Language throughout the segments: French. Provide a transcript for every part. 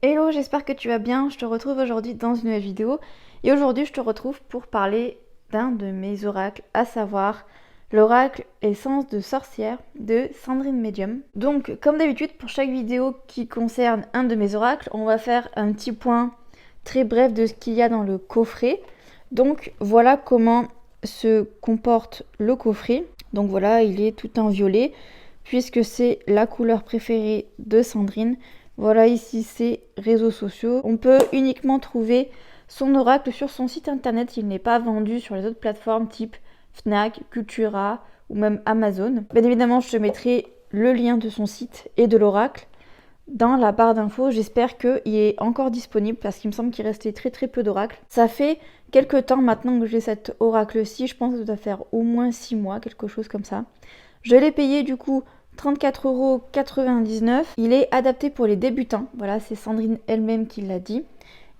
Hello, j'espère que tu vas bien. Je te retrouve aujourd'hui dans une nouvelle vidéo. Et aujourd'hui, je te retrouve pour parler d'un de mes oracles, à savoir l'oracle Essence de sorcière de Sandrine Medium. Donc, comme d'habitude, pour chaque vidéo qui concerne un de mes oracles, on va faire un petit point très bref de ce qu'il y a dans le coffret. Donc, voilà comment se comporte le coffret. Donc voilà, il est tout en violet, puisque c'est la couleur préférée de Sandrine. Voilà, ici c'est réseaux sociaux. On peut uniquement trouver son oracle sur son site internet. Il n'est pas vendu sur les autres plateformes type Fnac, Cultura ou même Amazon. Bien évidemment, je te mettrai le lien de son site et de l'oracle dans la barre d'infos. J'espère qu'il est encore disponible parce qu'il me semble qu'il restait très peu d'oracles. Ça fait quelques temps maintenant que j'ai cet oracle-ci. Je pense que ça doit faire au moins 6 mois, quelque chose comme ça. Je l'ai payé du coup 34,99 €. Il est adapté pour les débutants. Voilà, c'est Sandrine elle-même qui l'a dit.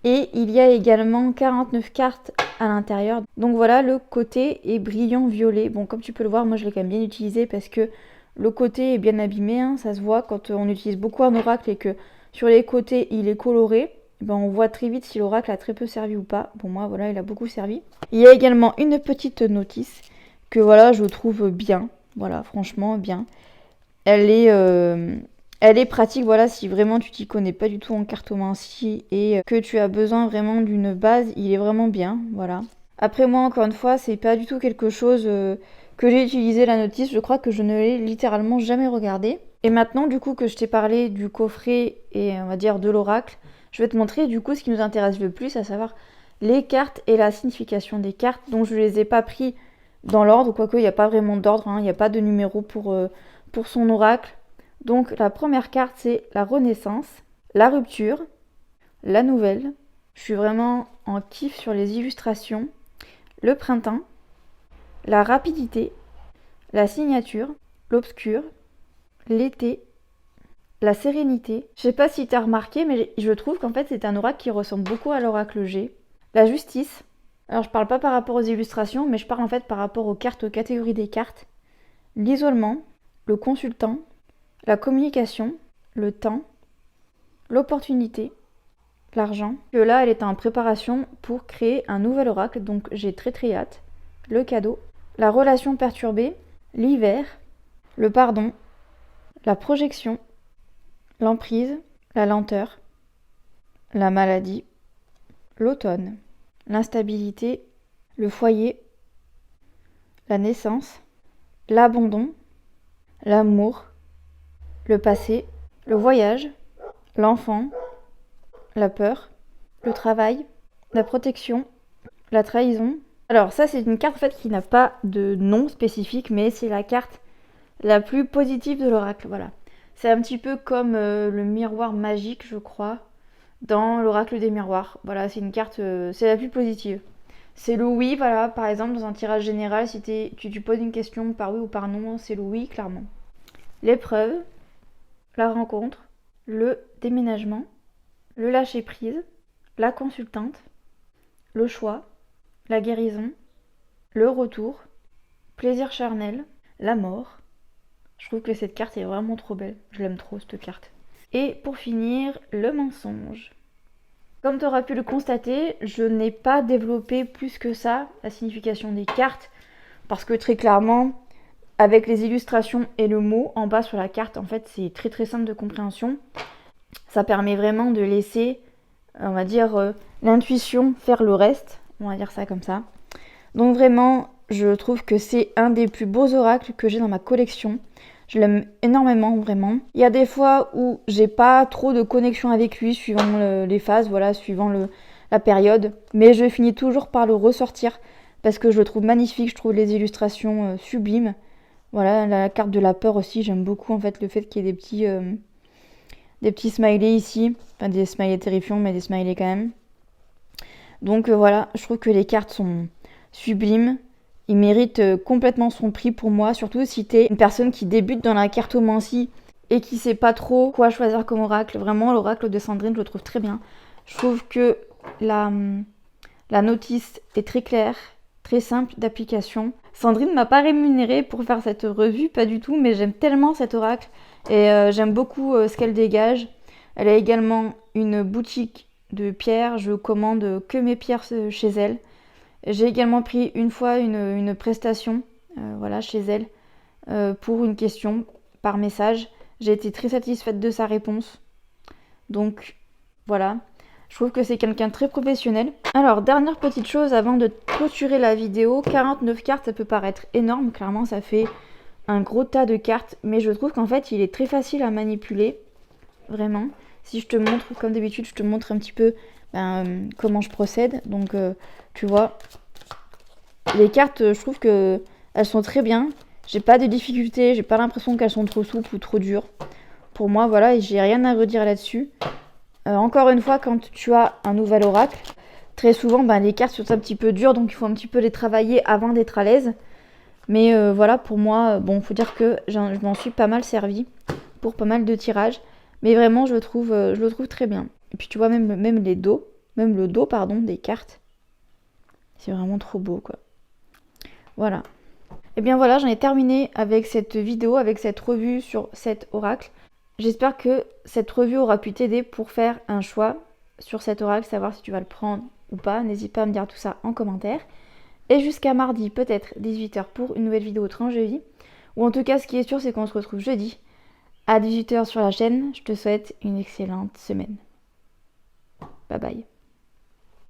Et il y a également 49 cartes à l'intérieur. Donc voilà, le côté est brillant violet. Bon, comme tu peux le voir, moi je l'ai quand même bien utilisé parce que le côté est bien abîmé. Hein, ça se voit quand on utilise beaucoup un oracle et que sur les côtés il est coloré. Ben, on voit très vite si l'oracle a très peu servi ou pas. Bon, moi voilà, il a beaucoup servi. Il y a également une petite notice que voilà, je trouve bien. Voilà, franchement bien. Elle est pratique, voilà, si vraiment tu t'y connais pas du tout en cartomancie et que tu as besoin vraiment d'une base, il est vraiment bien, voilà. Après moi, encore une fois, c'est pas du tout quelque chose que j'ai utilisé la notice, je crois que je ne l'ai littéralement jamais regardé. Et maintenant, du coup, que je t'ai parlé du coffret et on va dire de l'oracle, je vais te montrer du coup ce qui nous intéresse le plus, à savoir les cartes et la signification des cartes. Donc je les ai pas pris dans l'ordre, quoique il n'y a pas vraiment d'ordre, hein, il n'y a pas de numéro pour son oracle. Donc la première carte, c'est la renaissance, la rupture, la nouvelle. Je suis vraiment en kiff sur les illustrations. Le printemps, la rapidité, la signature, l'obscur, l'été, la sérénité. Je sais pas si tu as remarqué, mais je trouve qu'en fait c'est un oracle qui ressemble beaucoup à l'oracle G. La justice. Alors je parle pas par rapport aux illustrations, mais je parle en fait par rapport aux cartes, aux catégories des cartes. L'isolement, le consultant, la communication, le temps, l'opportunité, l'argent. Que là, elle est en préparation pour créer un nouvel oracle, donc j'ai très hâte. Le cadeau, la relation perturbée, l'hiver, le pardon, la projection, l'emprise, la lenteur, la maladie, l'automne, l'instabilité, le foyer, la naissance, l'abandon, l'amour, le passé, le voyage, l'enfant, la peur, le travail, la protection, la trahison. Alors ça c'est une carte en fait qui n'a pas de nom spécifique, mais c'est la carte la plus positive de l'oracle, voilà. C'est un petit peu comme le miroir magique, je crois, dans l'oracle des miroirs. Voilà, c'est une carte, c'est la plus positive. C'est le oui, voilà, par exemple dans un tirage général, si tu poses une question par oui ou par non, c'est le oui, clairement. L'épreuve, la rencontre, le déménagement, le lâcher-prise, la consultante, le choix, la guérison, le retour, plaisir charnel, la mort. Je trouve que cette carte est vraiment trop belle. Je l'aime trop cette carte. Et pour finir, le mensonge. Comme tu auras pu le constater, je n'ai pas développé plus que ça la signification des cartes parce que très clairement, avec les illustrations et le mot en bas sur la carte, en fait, c'est très simple de compréhension. Ça permet vraiment de laisser, on va dire, l'intuition faire le reste. On va dire ça comme ça. Donc vraiment, je trouve que c'est un des plus beaux oracles que j'ai dans ma collection. Je l'aime énormément, vraiment. Il y a des fois où j'ai pas trop de connexion avec lui, suivant les phases, voilà, suivant la période. Mais je finis toujours par le ressortir parce que je le trouve magnifique, je trouve les illustrations sublimes. Voilà, la carte de la peur aussi, j'aime beaucoup en fait le fait qu'il y ait des petits smileys ici. Enfin, des smileys terrifiants, mais des smileys quand même. Donc voilà, je trouve que les cartes sont sublimes. Il mérite complètement son prix pour moi, surtout si t'es une personne qui débute dans la cartomancie et qui sait pas trop quoi choisir comme oracle. Vraiment, l'oracle de Sandrine, je le trouve très bien. Je trouve que la notice est très claire, très simple d'application. Sandrine m'a pas rémunérée pour faire cette revue, pas du tout, mais j'aime tellement cet oracle et j'aime beaucoup ce qu'elle dégage. Elle a également une boutique de pierres. Je commande que mes pierres chez elle. J'ai également pris une fois une prestation voilà, chez elle pour une question par message. J'ai été très satisfaite de sa réponse. Donc voilà, je trouve que c'est quelqu'un de très professionnel. Alors, dernière petite chose avant de clôturer la vidéo, 49 cartes, ça peut paraître énorme. Clairement, ça fait un gros tas de cartes. Mais je trouve qu'en fait, il est très facile à manipuler. Vraiment. Si je te montre, comme d'habitude, je te montre un petit peu comment je procède. Donc, tu vois, les cartes, je trouve que elles sont très bien. J'ai pas de difficulté, j'ai pas l'impression qu'elles sont trop souples ou trop dures. Pour moi, voilà, j'ai rien à redire là-dessus. Encore une fois, quand tu as un nouvel oracle, très souvent, les cartes sont un petit peu dures, donc il faut un petit peu les travailler avant d'être à l'aise. Mais voilà, pour moi, bon, faut dire que je m'en suis pas mal servi pour pas mal de tirages. Mais vraiment, je le trouve très bien. Et puis tu vois, même le dos, pardon, des cartes, c'est vraiment trop beau, quoi. Voilà. Et bien voilà, j'en ai terminé avec cette vidéo, avec cette revue sur cet oracle. J'espère que cette revue aura pu t'aider pour faire un choix sur cet oracle, savoir si tu vas le prendre ou pas. N'hésite pas à me dire tout ça en commentaire. Et jusqu'à mardi, peut-être 18h pour une nouvelle vidéo Tranche de vie. Ou en tout cas, ce qui est sûr, c'est qu'on se retrouve jeudi à 18h sur la chaîne. Je te souhaite une excellente semaine. Bye bye.